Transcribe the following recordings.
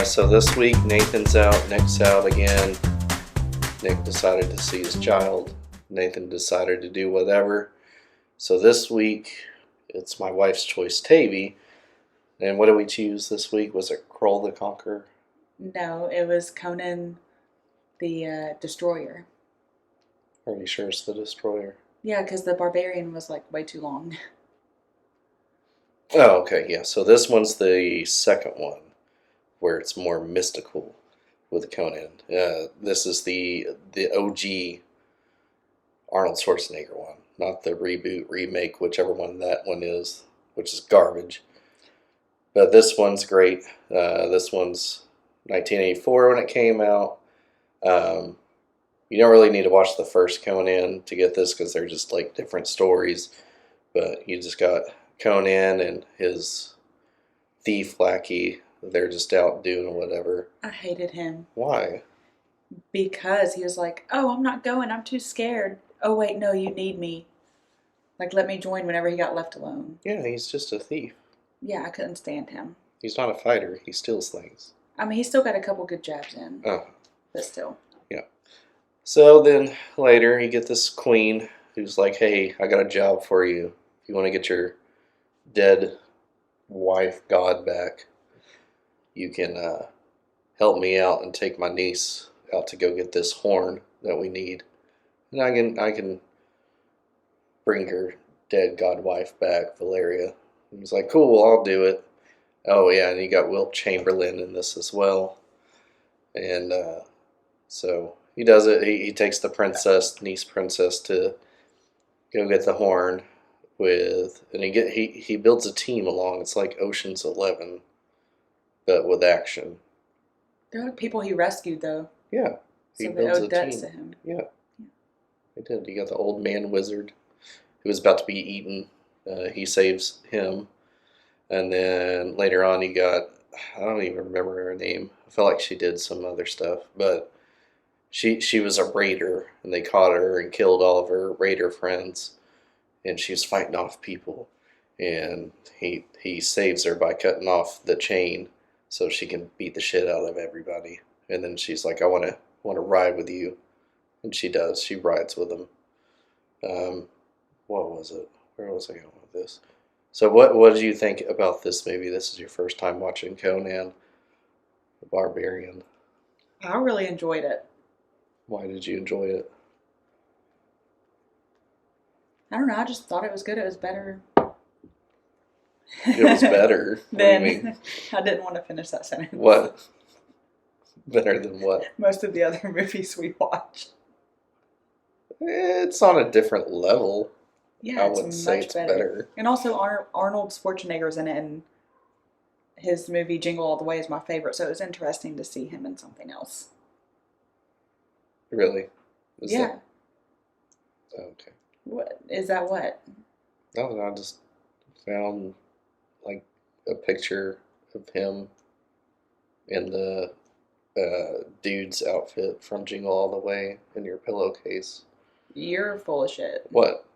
So this week, Nathan's out, Nick's out again. Nick decided to see his child. Nathan decided to do whatever. So this week, it's my wife's choice, Tavy. And what did we choose this week? Was it Kroll the Conqueror? No, it was Conan the Destroyer. Are you sure it's the Destroyer? Yeah, because the Barbarian was like way too long. Oh, okay, yeah. So this one's the second one, where it's more mystical with Conan. This is the OG Arnold Schwarzenegger one, not the reboot, remake, whichever one that one is, which is garbage. But this one's great. This one's 1984 when it came out. You don't really need to watch the first Conan to get this because they're just like different stories. But you just got Conan and his thief lackey. They're just out doing whatever. I hated him Why? because he was like, "Oh, I'm not going. I'm too scared." Oh, wait, no, you need me. Like, let me join whenever he got left alone. Yeah, he's just a thief. Yeah, I couldn't stand him. He's not a fighter. He steals things. I mean, he still got a couple good jabs in, Oh, but still. yeah. So then later you get this queen who's like, hey, I got a job for you. If you want to get your dead wife god back, you can help me out and take my niece out to go get this horn that we need. And I can bring her dead god wife back, Valeria. And he's like, cool, I'll do it. Oh yeah, and you got Wilt Chamberlain in this as well. And so he does it. He takes the niece princess, to go get the horn with, and he builds a team along. It's like Ocean's 11, but with action. They're like people he rescued, though. Yeah, he So they builds owed a debts team. to him. Yeah, he did. You got the old man wizard who was about to be eaten. He saves him, and then later on you got, I don't even remember her name. I felt like she did some other stuff, but she was a raider, and they caught her and killed all of her raider friends, and she was fighting off people, and he saves her by cutting off the chain so she can beat the shit out of everybody. And then she's like, I want to ride with you, and she does. She rides with him. What was it? Where was I going with this? So what did you think about this movie? This is your first time watching Conan the Barbarian. I really enjoyed it. Why did you enjoy it? I don't know. I just thought it was good. It was better. It was better. What do you mean? Then I didn't want to finish that sentence. What? Better than what? Most of the other movies we watch. It's on a different level. Yeah, I it's wouldn't say much it's better. better. And also, Arnold Schwarzenegger's in it, and his movie Jingle All the Way is my favorite. So it was interesting to see him in something else. Really? Yeah. Okay. What is that? What? No, I just found like a picture of him in the dude's outfit from Jingle All the Way in your pillowcase. You're full of shit. What?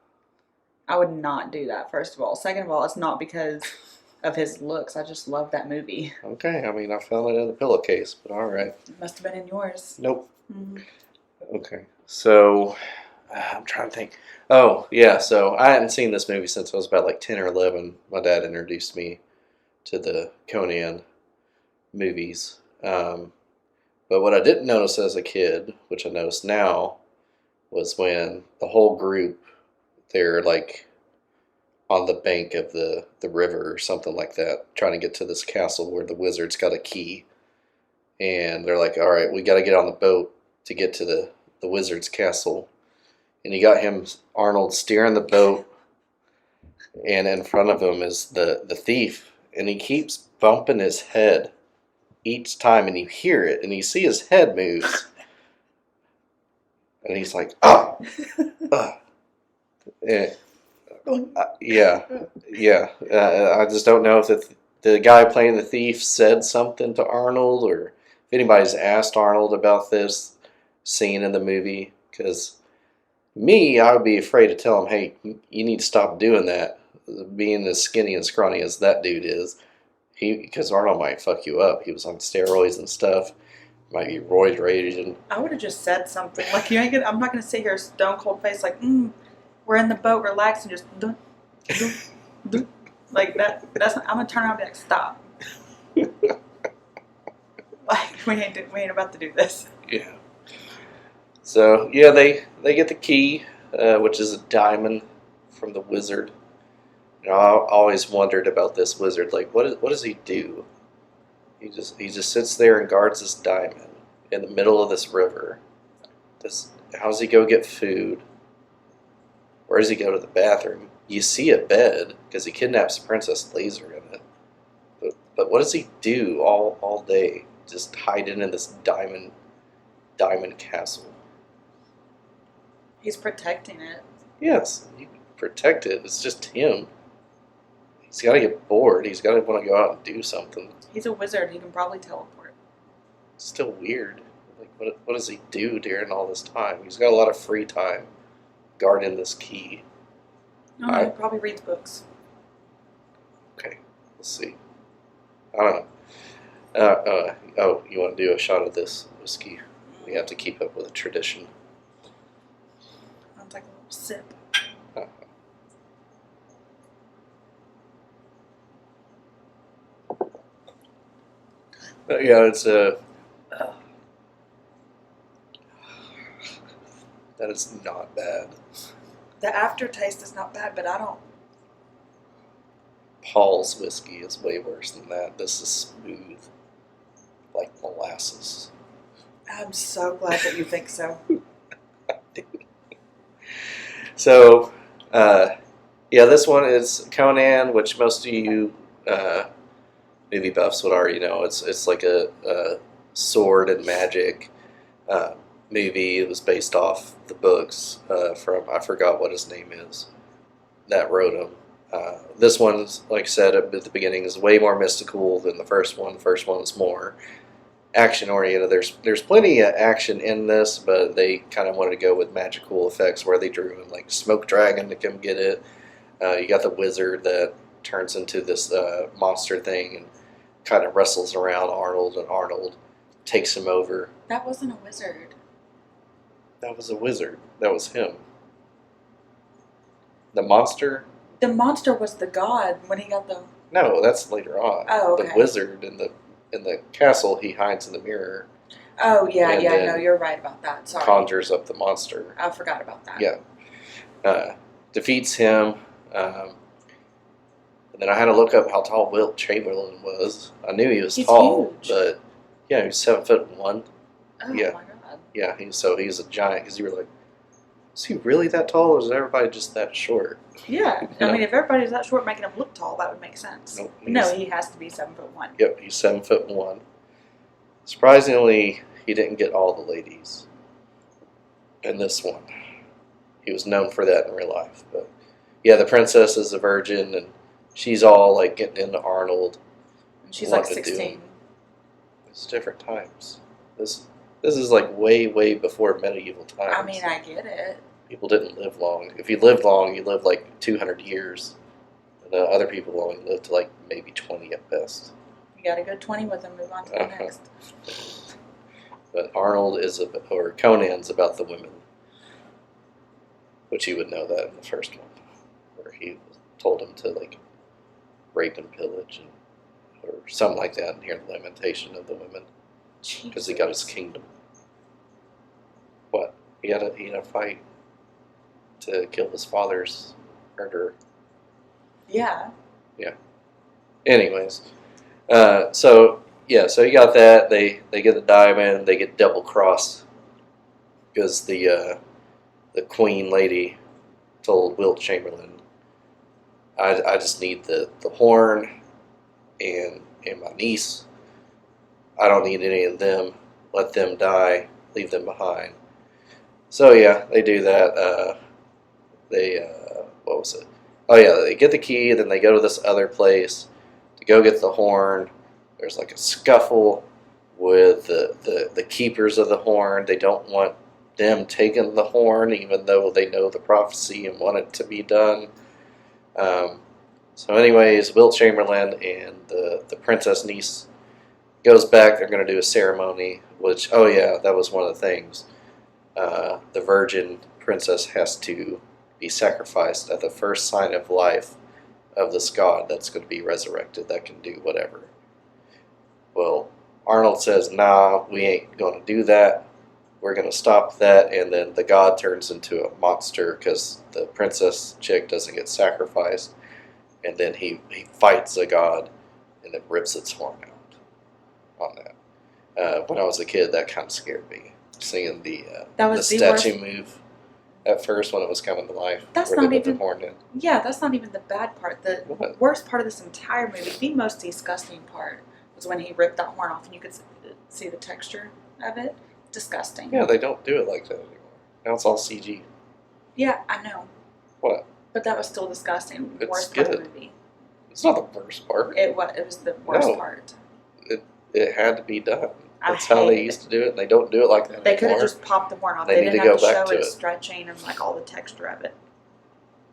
I would not do that. First of all. Second of all, it's not because of his looks. I just love that movie. Okay, I mean, I found it in the pillowcase, but all right. It must have been in yours. Nope. Mm-hmm. Okay, so I'm trying to think. Oh, yeah, so I hadn't seen this movie since I was about like 10 or 11. My dad introduced me to the Conan movies. But what I didn't notice as a kid, which I noticed now, was when the whole group, they're like on the bank of the river or something like that, trying to get to this castle where the wizard's got a key. And they're like, all right, we got to get on the boat to get to the wizard's castle. And you got him, Arnold, steering the boat, and in front of him is the thief, and he keeps bumping his head each time, and you hear it, and you see his head moves, and he's like, ah, yeah, yeah. I just don't know if the guy playing the thief said something to Arnold, or if anybody's asked Arnold about this scene in the movie, because I would be afraid to tell him, hey, you need to stop doing that. Being as skinny and scrawny as that dude is, Because Arnold might fuck you up. He was on steroids and stuff. Might be roid raging. I would have just said something like, "You ain't gonna." I'm not gonna sit here stone cold face like, "We're in the boat, relax," and just dun, dun, dun. Like that. That's. I'm gonna turn around and be like, "Stop." Like we ain't about to do this. Yeah. So yeah, they get the key, which is a diamond from the wizard. You know, I always wondered about this wizard. Like, what does he do? He just sits there and guards this diamond in the middle of this river. How does he go get food? Where does he go to the bathroom? You see a bed because he kidnaps the princess, lays her in it. But what does he do all day? Just hiding in this diamond castle. He's protecting it. Yes, you can protect it. It's just him. He's got to get bored. He's got to want to go out and do something. He's a wizard. He can probably teleport. It's still weird. Like, what does he do during all this time? He's got a lot of free time guarding this key. No, he probably reads books. Okay, let's see. I don't know. Oh, you want to do a shot of this whiskey? We have to keep up with a tradition. I'll take a little sip. Yeah, it's a. That is not bad. The aftertaste is not bad, but I don't. Paul's whiskey is way worse than that. This is smooth, like molasses. I'm so glad that you think so. So, yeah, this one is Conan, which most of you movie buffs would already know. It's like a sword and magic movie. It was based off the books from, I forgot what his name is, that wrote them. This one, like I said at the beginning, is way more mystical than the first one. The first one was more action oriented. There's plenty of action in this, but they kind of wanted to go with magical effects where they drew in like smoke dragon to come get it. You got the wizard that turns into this monster thing and kind of wrestles around Arnold, and Arnold takes him over. That wasn't a wizard. That was a wizard. That was him. The monster? The monster was the god when he got the. No, that's later on. Oh, okay. The wizard in the castle, he hides in the mirror. Oh yeah, and yeah. No, you're right about that. Sorry. Conjures up the monster. I forgot about that. Yeah. Defeats him. And then I had to look up how tall Wilt Chamberlain was. I knew he was tall, huge. but yeah, he was 7'1". Oh Yeah. my god. Yeah, he's a giant. Because you were like, is he really that tall, or is everybody just that short? Yeah, I mean, if everybody's that short, making him look tall, that would make sense. Nope, No, he has to be 7'1". Yep, he's 7'1". Surprisingly, he didn't get all the ladies in this one. He was known for that in real life, but yeah, the princess is a virgin, and she's all like getting into Arnold. And she's like 16. It's different times. This is like way before medieval times. I mean, I get it. People didn't live long. If you lived long, you lived like 200 years. And other people only lived to like maybe 20 at best. You got a good 20 with him. Move on to the next. But Arnold or Conan's about the women, which you would know that in the first one, where he told him to like rape and pillage, or something like that, and hear the lamentation of the women, because he got his kingdom. What? He had a fight to kill his father's murderer. Yeah. Yeah. Anyways, so you got that. They get the diamond. They get double crossed because the queen lady told Wilt Chamberlain, I just need the horn and my niece. I don't need any of them. Let them die. Leave them behind. So yeah, they do that. What was it? Oh yeah, they get the key, then they go to this other place to go get the horn. There's like a scuffle with the keepers of the horn. They don't want them taking the horn, even though they know the prophecy and want it to be done. So, anyways, Wilt Chamberlain and the princess niece goes back. They're going to do a ceremony, which, oh yeah, that was one of the things. The virgin princess has to be sacrificed at the first sign of life of this god that's going to be resurrected that can do whatever. Well, Arnold says, nah, we ain't going to do that. We're going to stop that. And then the god turns into a monster because the princess chick doesn't get sacrificed. And then he fights the god and then rips its horn out on that. When I was a kid, that kind of scared me. Seeing the statue move at first when it was coming to life. That's where not they put even. the horn in. Yeah, that's not even the bad part. The What? worst part of this entire movie, the most disgusting part, was when he ripped that horn off and you could see the texture of it. Disgusting. Yeah, they don't do it like that anymore. Now it's all CG. Yeah, I know. What? But that was still disgusting. It's Worst part of the good. movie. It's not the worst part. It was the worst No. part. It had to be done. I That's how they hate used to do it, and they don't do it like that They could anymore. have just popped the horn off. They They need didn't to have go to back show to it it. stretching and like all the texture of it.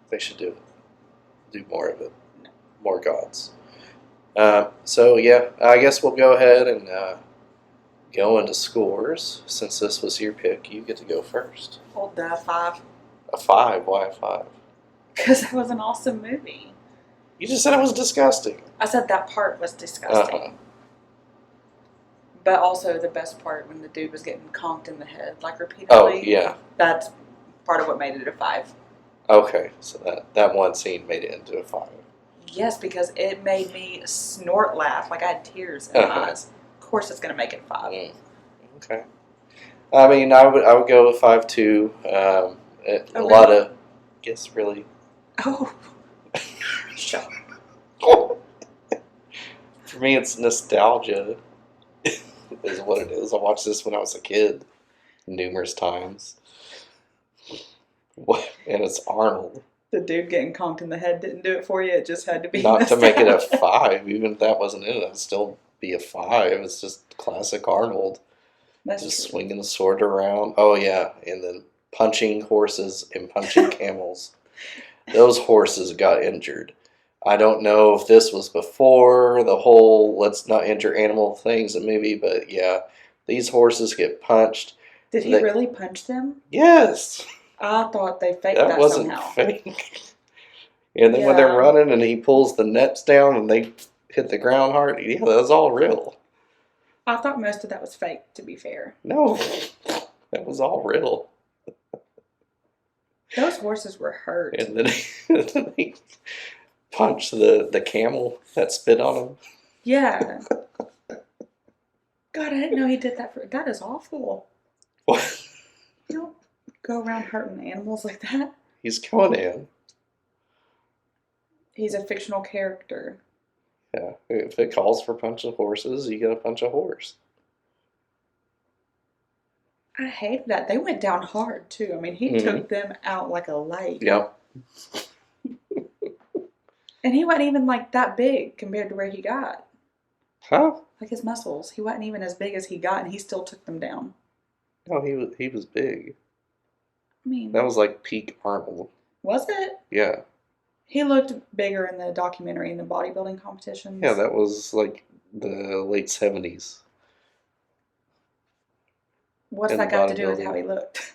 They should do more of it. More gods. So yeah, I guess we'll go ahead and go into scores. Since this was your pick, you get to go first. Hold the 5. A 5? Why a 5? Because it was an awesome movie. You just said it was disgusting. I said that part was disgusting. Uh-huh. But also the best part when the dude was getting conked in the head, like repeatedly. Oh yeah. That's part of what made it a 5. Okay, so that one scene made it into a 5. Yes, because it made me snort laugh. Like I had tears in my Uh-huh. eyes. Of course it's going to make it 5. Okay. I mean, I would go with 5 too. A Oh, lot really? of, guess really. Oh. Shut For me, it's nostalgia. Is what it is. I watched this when I was a kid, numerous times. And it's Arnold. The dude getting conked in the head didn't do it for you. It just had to be Not to make it a nostalgia. 5. Even if that wasn't in it, it'd still be a 5. It's just classic Arnold. That's Just true. swinging the sword around. Oh yeah, and then punching horses and punching camels. Those horses got injured. I don't know if this was before the whole let's not injure animal things in movie, but yeah, these horses get punched. Did he They- really punch them? Yes, I thought they faked that that wasn't somehow. fake. And then when they're Yeah. running and he pulls the nets down and they hit the ground hard, yeah, that was all real. I thought most of that was fake, to be fair. No, that was all real. Those horses were hurt. And then he punched the camel that spit on him. Yeah. God, I didn't know he did that for. That is awful. What? You don't go around hurting animals like that. He's Conan. He's a fictional character. Yeah, if it calls for punching horses, you gotta punch a horse. I hate that. They went down hard, too. I mean, he Mhm. took them out like a light. Yep. And he wasn't even like that big compared to where he got. Huh? Like his muscles. He wasn't even as big as he got, and he still took them down. No, he was big. I mean, That was like peak Arnold. was it? Yeah. He looked bigger in the documentary in the bodybuilding competitions. Yeah, that was like the late 70s. What's in that got to do with bodybuilding. how he looked?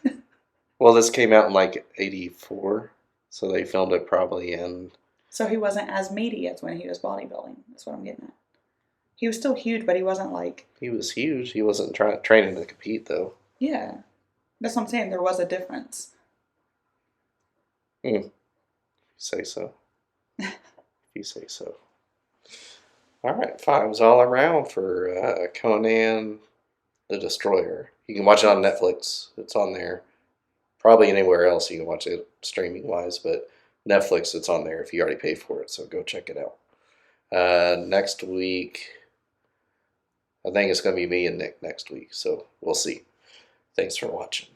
Well, this came out in like 84, so they filmed it probably in. So he wasn't as meaty as when he was bodybuilding. That's what I'm getting at. He was still huge, but he wasn't like, He was huge. He wasn't training to compete though. yeah. That's what I'm saying. There was a difference. If you say so. If you say so. All right, 5s all around for Conan the Destroyer. You can watch it on Netflix. It's on there. Probably anywhere else you can watch it streaming wise, but Netflix, it's on there if you already pay for it. So go check it out. Next week, I think it's going to be me and Nick next week. So we'll see. Thanks for watching.